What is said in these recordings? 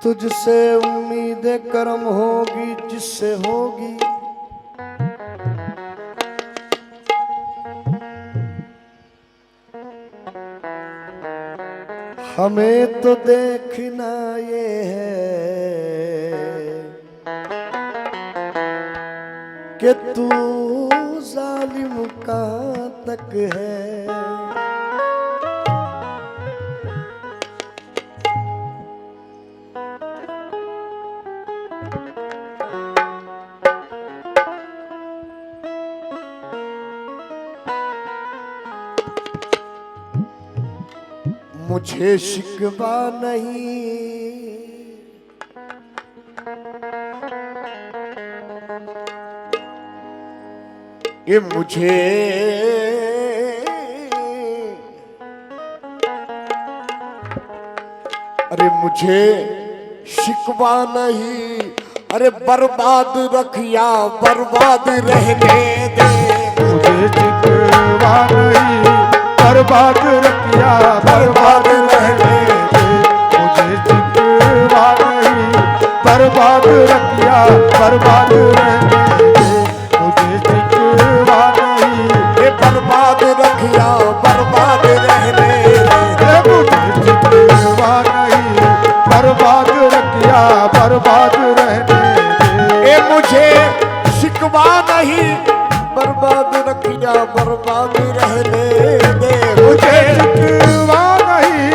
तुझसे उम्मीदें करम होगी जिससे होगी, हमें तो देखना ये है कि तू जालिम कहाँ तक है। मुझे शिकवा नहीं कि मुझे अरे मुझे शिकवा नहीं, अरे बर्बाद रखिया बर्बाद रहने दे। मुझे शिकवा नहीं, बर्बाद रखिया बर्बाद रहने दे। मुझे शिकवा नहीं, बर्बाद रखिया बर्बाद रहने दे। मुझे शिकवा नहीं, ये बर्बाद रखिया बर्बाद रहने दे। मुझे शिकवा नहीं, बर्बाद रखिया बर्बाद रहने दे। ये मुझे शिकवा नहीं, बर्बाद रखिया बर्बाद रहने दे। मुझे शिकवा नहीं,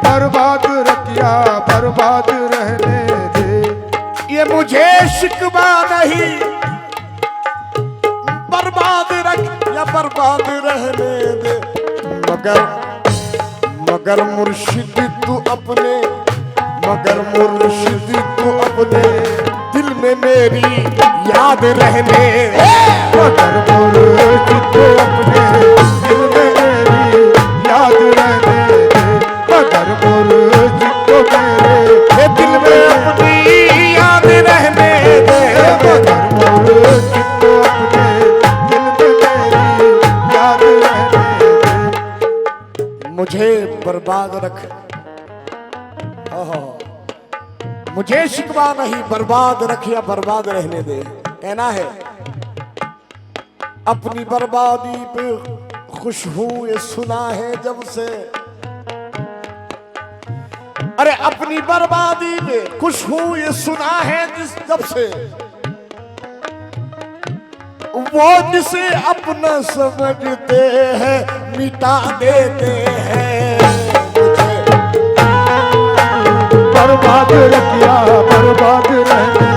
बर्बाद रखिया बर्बाद रहने दे। ये मुझे शिकवा नहीं, बर्बाद रखिया बर्बाद रहने दे। मगर मुर्शिद तू अपने, मगर मुर्शिद तू अपने दिल में मेरी याद रहने दे। मगर मुर्शिद तू अपने दिल में मेरी याद रहने दे। मगर मुर्शिद तू मेरे दिल में अपनी याद रहने दे। मगर मुर्शिद तू अपने दिल में मेरी याद रहने दे। मुझे बर्बाद रख, मुझे शिकवा नहीं, बर्बाद रख या बर्बाद रहने दे। कहना है अपनी बर्बादी पे खुश हूं ये सुना है जब से, अरे अपनी बर्बादी पे खुश हूं ये सुना है जब से, वो जिसे अपना समझते हैं मिटा देते हैं। बर्बाद रखिया बर्बाद रहने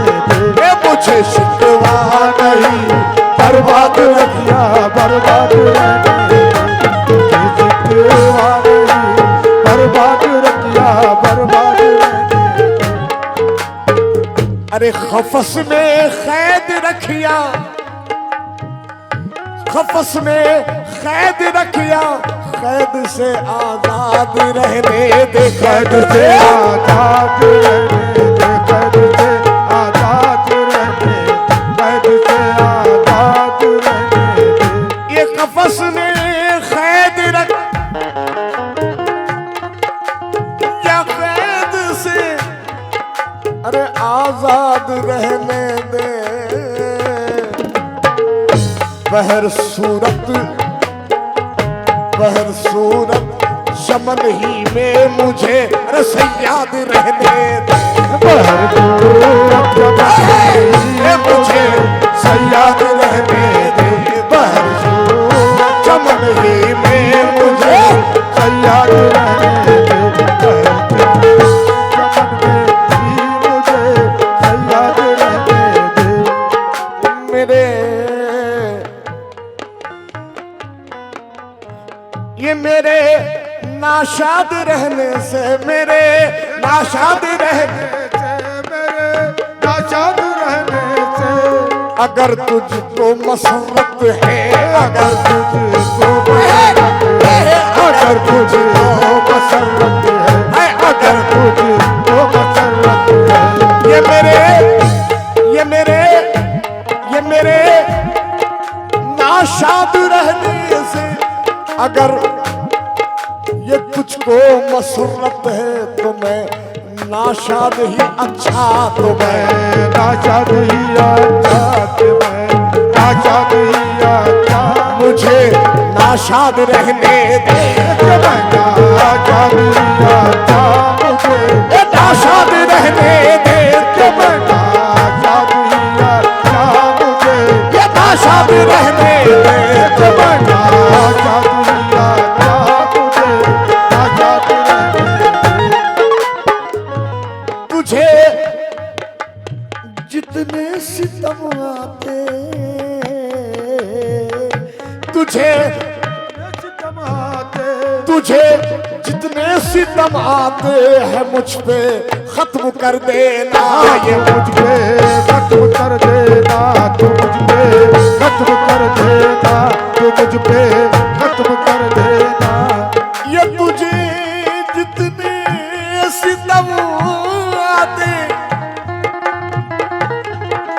दे। मुझे शिकवा नहीं, बर्बाद रखिया बर्बाद रहने दे। मुझे शिकवा नहीं, बर्बाद रखिया बर्बाद रहने दे। अरे खफस में कैद रखिया, खफस में कैद रखिया, कैद से आजाद रहने दे। कैद से आजाद रहने दे। कैद से आजाद रहने दे। कैद से आजाद रहने दे। ये कफस में कैद रख या कैद से अरे आजाद रहने दे। बहर सूरत चमन ही में मुझे रसैयाद रहने दे। बहर सूरत मुझे सयाद रहने दे। बहर सूरत चमन ही में मुझे सयाद रहने दे। चमन में ही मुझे सयाद रहने दे। मेरे ये मेरे नाशाद रहने से, मेरे नाशाद रहने मेरे नाशाद रहने से, अगर तुझको मसरत है, अगर तुझको अगर तुझको मसरत है, अगर तुझको मसरत है। ये मेरे नाशाद रहने से, अगर ये तुझको मसरत है तो मैं नाश नाशाद ही अच्छा तो मैं नाशाद ही अच्छा तो मैं नाशाद ही अच्छा मुझे नाशाद रहने दे मैं नाशाद ही अच्छा मुझे नाशाद रहने दे मैं नाशाद ही अच्छा मुझे ये नाशाद रहने दे मैं नाशाद ही अच्छा मुझे नाशाद रहने तुझे जितने सितम आते तुझे तुझे जितने सितम आते हैं मुझ पे खत्म कर देना ये मुझ पे खत्म कर देना तू मुझ पे खत्म कर देना तू मुझ पे खत्म कर देना ये तुझे जितने सितम आते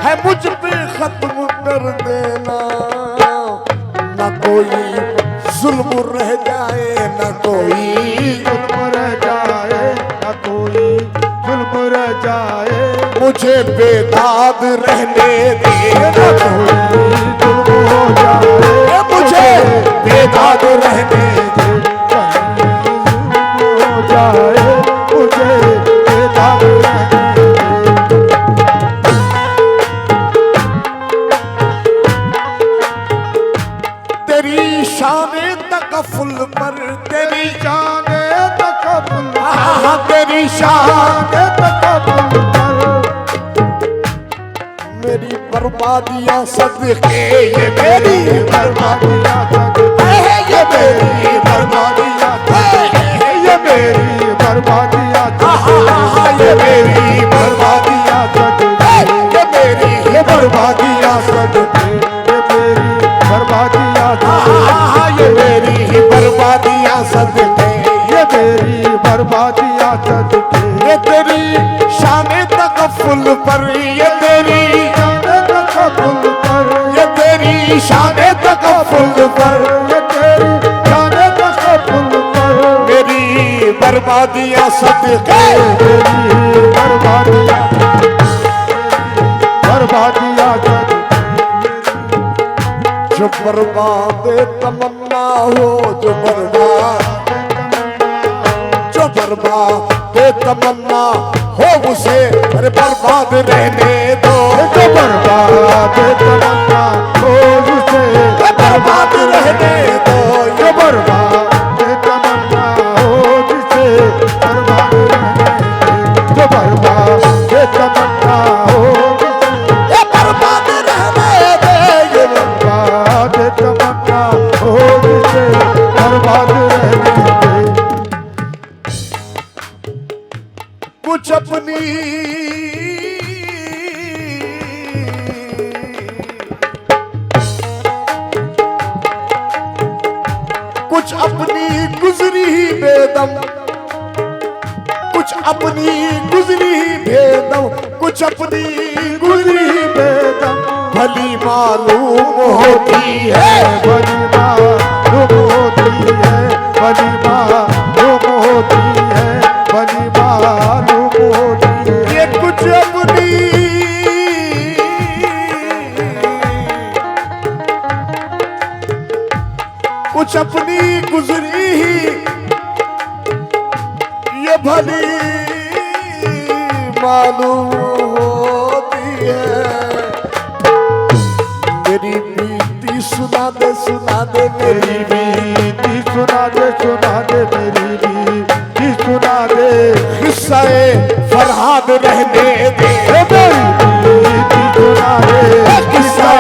है मुझ पे खत्म कर देना न कोई जुल्म रह जाए न कोई जुल्म रह जाए न कोई जुल्म रह जाए मुझे बेदाद रहने दे न कोई जुल्म हो जाए मुझे बेदाद रहने दे कहीं जुल्म हो जाए मुझे बेदाग रहने दे तेरी शान तकफुल पर तेरी जाने तकबुल तेरी शान जाने तकबुल कर मेरी बर्बादियां सदके ये मेरी बर्बादियां सदके ये मेरी बर्बादियां ये मेरी बर्बादियां ये मेरी बर्बादियां सदके ये मेरी ये बर्बादियां सदके ये मेरी बर्बादियां सदके ये मेरी बर्बादियां सदके ये मेरी बर्बादियां सदके ये तेरी शान तकफुल पर ये तेरी जाने तकबुल कर ये तेरी शान तकफुल पर ये तेरी जाने तकबुल कर मेरी बर्बादियां सदके मेरी बर्बादियां बर्बादियां सदके जो बर्बाद तमन्ना हो जो बर्बाद तमन्ना हो उसे अरे बर्बाद रहने दो जो बर्बाद तमन्ना हो उसे बर्बाद रहने दो जो बर्बाद तमन्ना हो जिसे बर्बाद रहने दे जो बर्बाद तमन्ना हो ये बर्बाद रहने दे ये बर्बाद तमन्ना हो जिसे बर्बाद रहने दे कुछ अपनी कुछ अपनी गुजरी ही बेदम कुछ अपनी गुजरी ही बेदम कुछ अपनी गुजरी ही बेदम भली मालूम होती है भली मालूम होती है भली मालूम होती है भली मालूम होती है ये कुछ अपनी कुछ अपनी गुजरी ही ये भली मालूम होती है मेरी बीती सुना दे मेरी बीती सुना दे मेरी बीती सुना दे किस्से फरहाद रहने दे मेरी बीती सुना दे किस्से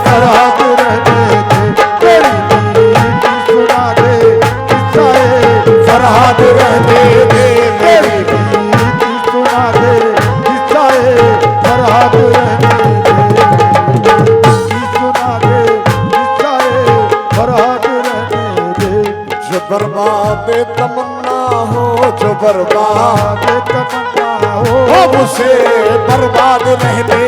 फरहाद रहने दे मेरी बीती सुना दे किस्से फरहाद रहने दे मेरी बीती सुना दे किस्से फरहाद रहने दे सुना दे किस्से फरहाद रहने दे जो बर्बाद तमन्ना हो जो बर्बाद तमन्ना हो हो उसे बर्बाद रहने